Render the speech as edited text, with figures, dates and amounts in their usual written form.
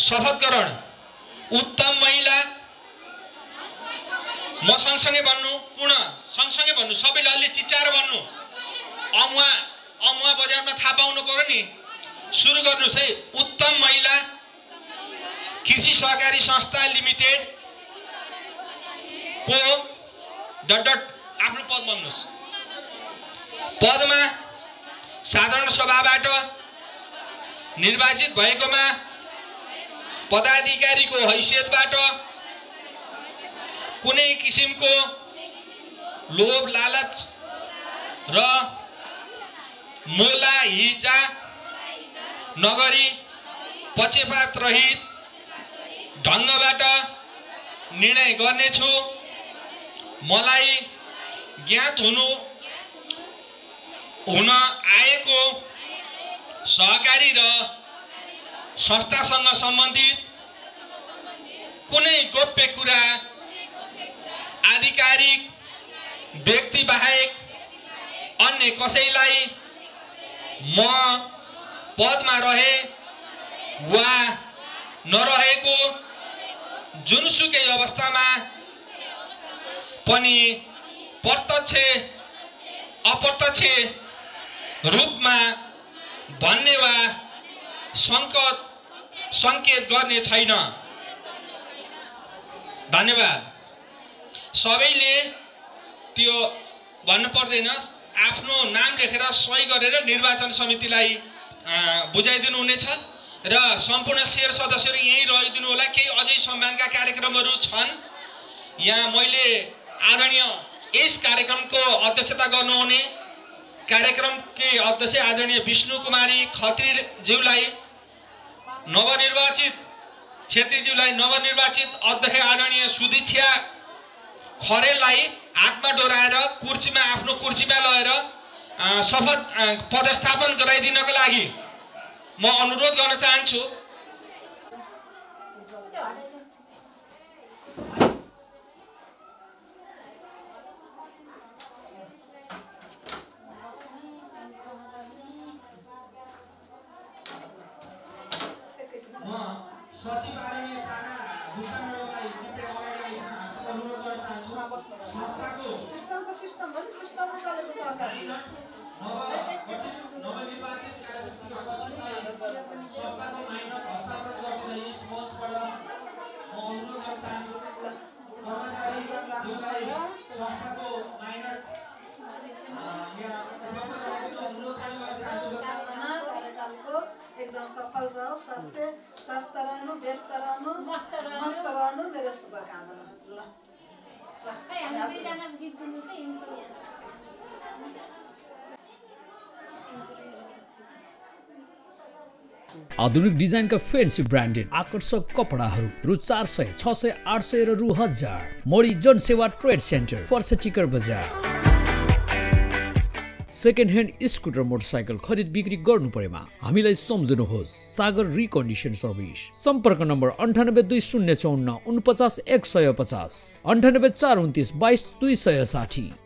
शपथ ग्रहण उत्तम महिला म सँगसँगै भन्नु पुनः सँगसँगै भन्नु सबैले अलि चिच्चाएर भन्नु अमुवा बजारमा थाहा पाउनु पर्यो नि सुरु गर्नुस् है उत्तम महिला कृषि सहकारी संस्था लिमिटेड को डट आफ्नो पद भन्नुस् पदमा साधारण सभाबाट निर्वाचित भएकोमा पदाधिकारीको हैसियतबाट कुनै किसिमको लोभ लालच र मोला हिजा नगरी पक्षपात रहित ढङ्गबाट निर्णय गर्नेछु। मलाई ज्ञात हुन आएको सहकारी र संस्थासँग सम्बन्धित कुनै गोप्य कुरा आधिकारिक व्यक्ति बाहेक अन्य कसैलाई म पदमा रहे वा नरहेको जुनसुकै अवस्थामा पनि प्रत्यक्ष अप्रत्यक्ष रूपमा भन्ने वा संकेत गर्ने छैन। धन्यवाद। सबैले त्यो भन्नु पर्दैन, आफ्नो नाम लेखेर सही गरेर निर्वाचन समितिलाई बुझाइदिनु हुनेछ र सम्पूर्ण शेर सदस्यहरू यही रहिदिनु होला। केही अझै सम्मानका कार्यक्रमहरू छन्। यहाँ मैले आदरणीय यस कार्यक्रमको अध्यक्षता गर्नुहुने कार्यक्रमकै अध्यक्ष आदरणीय विष्णु कुमारी खत्रीज्यूलाई नवनिर्वाचित छेत्रीज्यूलाई नवनिर्वाचित अध्यक्ष आदरणीय सुदीक्षा खरेललाई हातमा डोराएर आफ्नो कुर्सीमा लगेर शपथ पदस्थापन गराइदिनको लागि म अनुरोध गर्न चाहन्छु। एकदम सफल रहो, स्वस्थ रहनु, व्यस्त रहनु, मस्त रहनु, मेरो शुभकामना। आधुनिक डिजाइनका फैंसी ब्रांडेड आकर्षक कपडाहरू रु 400, 600, 800 र रु 1000। मोडी जनसेवा ट्रेड सेन्टर फर्सेटिकर बजार। सेकेन्ड ह्यान्ड स्कुटर मोटरसाइकल खरिद बिक्री गर्नु परेमा हामीलाई सम्झनुहोस्। सागर रिकन्डिसन सर्भिस। सम्पर्क नम्बर 982054 49 150, 98 429 22 260।